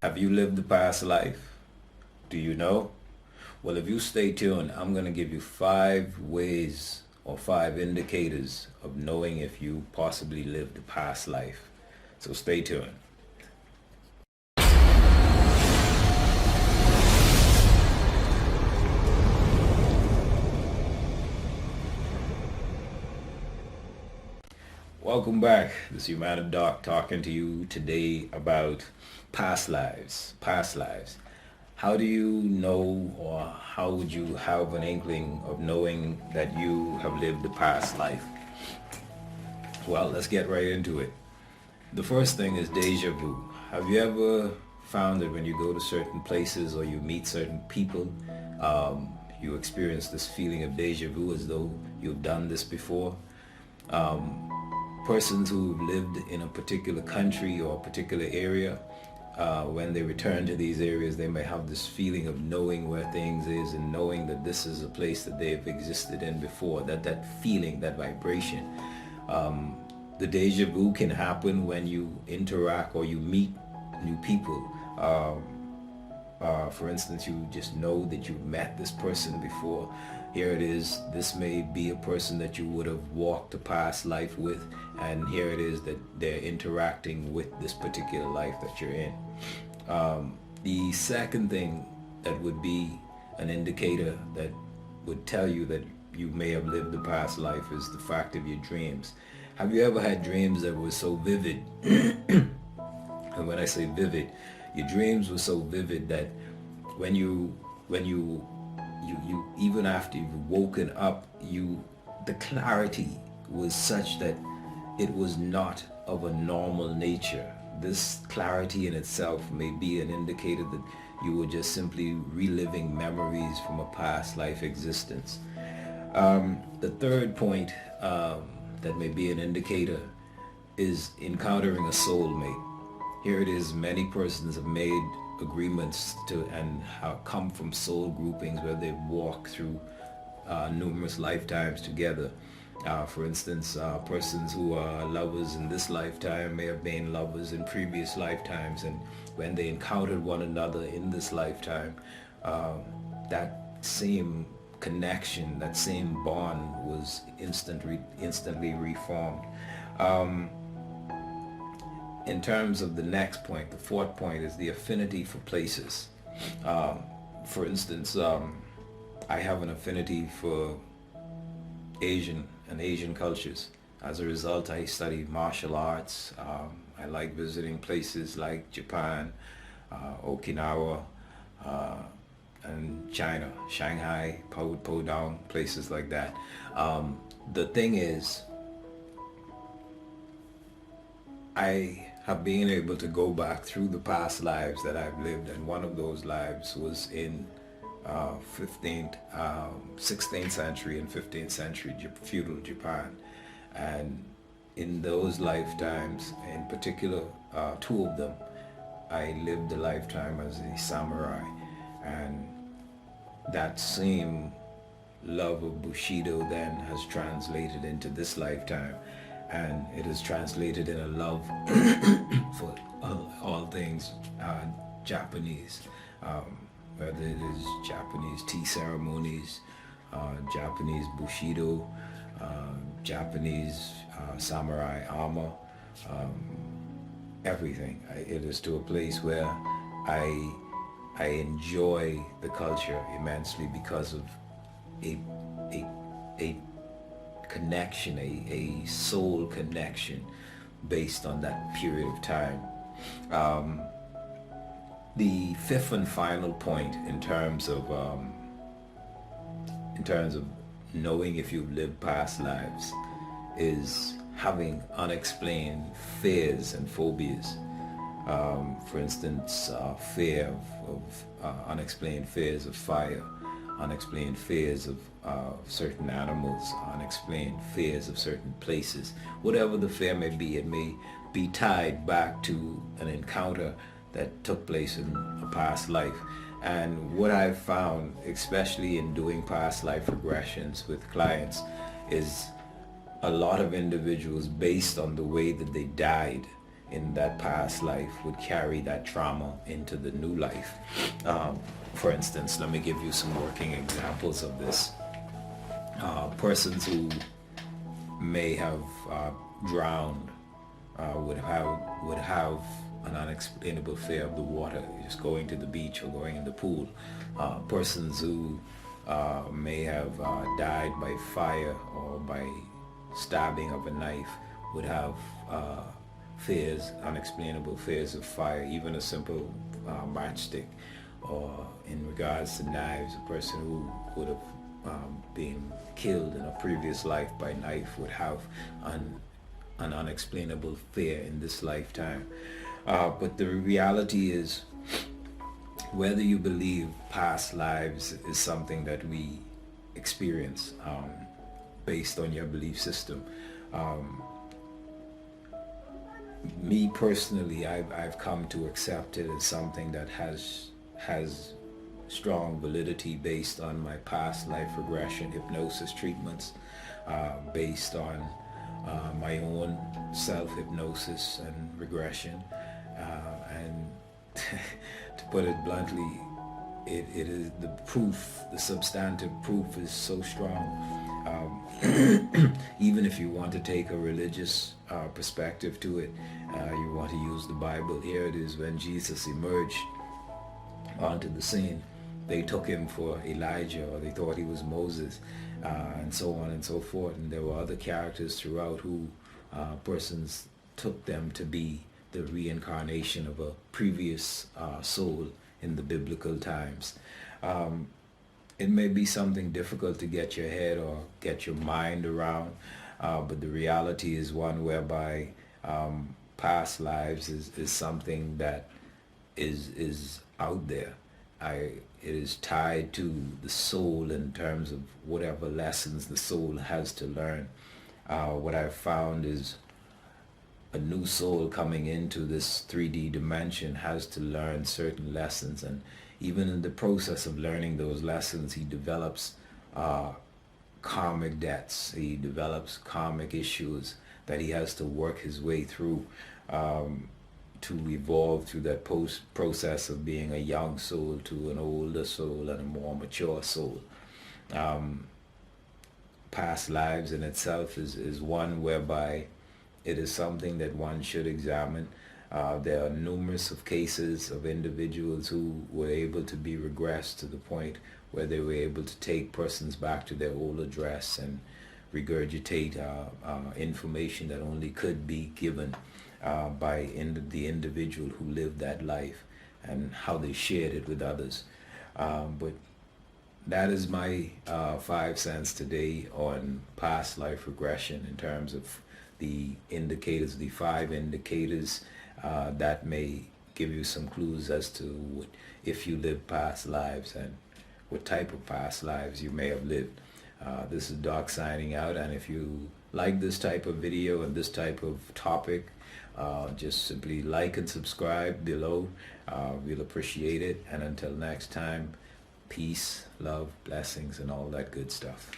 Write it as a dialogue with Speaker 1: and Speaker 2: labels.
Speaker 1: Have you lived the past life? Do you know? Well, if you stay tuned, I'm going to give you 5 ways or 5 indicators of knowing if you possibly lived the past life. So stay tuned. Welcome back. This is your man of Doc talking to you today about past lives. Past lives. How do you know, or how would you have an inkling of knowing that you have lived the past life? Well, let's get right into it. The first thing is deja vu. Have you ever found that when you go to certain places or you meet certain people, you experience this feeling of deja vu as though you've done this before? Persons who've lived in a particular country or a particular area, when they return to these areas, they may have this feeling of knowing where things is and knowing that this is a place that they've existed in before. That feeling, that vibration. The deja vu can happen when you interact or you meet new people. For instance, you just know that you've met this person before. Here it is, this may be a person that you would have walked a past life with, and here it is that they're interacting with this particular life that you're in. The second thing that would be an indicator that would tell you that you may have lived the past life is the fact of your dreams. Have you ever had dreams that were so vivid? And when I say vivid, your dreams were so vivid that when you even after you've woken up, the clarity was such that it was not of a normal nature. This clarity in itself may be an indicator that you were just simply reliving memories from a past life existence. The third point that may be an indicator is encountering a soulmate. Here it is, many persons have made agreements to and have come from soul groupings where they walk through numerous lifetimes together. For instance, persons who are lovers in this lifetime may have been lovers in previous lifetimes, and when they encountered one another in this lifetime, that same connection, that same bond was instantly reformed. In terms of the next point, the fourth point is the affinity for places. For instance, I have an affinity for Asian cultures. As a result, I study martial arts. I like visiting places like Japan, Okinawa, and China, Shanghai, Podong, places like that. The thing is, I have been able to go back through the past lives that I've lived, and one of those lives was in 16th century and 15th century feudal Japan. And in those lifetimes, in particular, 2 of them, I lived a lifetime as a samurai, and that same love of Bushido then has translated into this lifetime, and it is translated in a love for all things Japanese, whether it is Japanese tea ceremonies, Japanese Bushido, Japanese samurai armor, everything. It is to a place where I enjoy the culture immensely because of a connection, a soul connection based on that period of time. The fifth and final point in terms of knowing if you've lived past lives is having unexplained fears and phobias. For instance, fear of unexplained fears of fire, unexplained fears of certain animals, unexplained fears of certain places. Whatever the fear may be, it may be tied back to an encounter that took place in a past life. And what I've found, especially in doing past life regressions with clients, is a lot of individuals, based on the way that they died in that past life would carry that trauma into the new life. For instance, let me give you some working examples of this. Persons who may have drowned would have an unexplainable fear of the water, just going to the beach or going in the pool. Persons who may have died by fire or by stabbing of a knife would have unexplainable fears of fire, even a simple matchstick. Or in regards to knives, a person who would have been killed in a previous life by knife would have an unexplainable fear in this lifetime. But the reality is, whether you believe past lives is something that we experience based on your belief system. Me personally, I've come to accept it as something that has strong validity based on my past life regression hypnosis treatments, based on my own self-hypnosis and regression, and to put it bluntly, it is the proof, the substantive proof is so strong. Even if you want to take a religious perspective to it, you want to use the Bible. Here it is, when Jesus emerged onto the scene, they took him for Elijah, or they thought he was Moses, and so on and so forth. And there were other characters throughout who persons took them to be the reincarnation of a previous soul in the biblical times. It may be something difficult to get your head or get your mind around, but the reality is one whereby past lives is something that is out there. It is tied to the soul in terms of whatever lessons the soul has to learn. What I've found is a new soul coming into this 3D dimension has to learn certain lessons, and even in the process of learning those lessons, he develops karmic debts. He develops karmic issues that he has to work his way through to evolve through that process of being a young soul to an older soul and a more mature soul. Past lives in itself is one whereby it is something that one should examine. There are numerous of cases of individuals who were able to be regressed to the point where they were able to take persons back to their old address and regurgitate information that only could be given by the individual who lived that life and how they shared it with others. But that is my 5 cents today on past life regression in terms of the indicators, the 5 indicators that may give you some clues as to if you live past lives and what type of past lives you may have lived. This is Doc signing out, and if you like this type of video and this type of topic, just simply like and subscribe below. We'll appreciate it, and until next time, peace, love, blessings, and all that good stuff.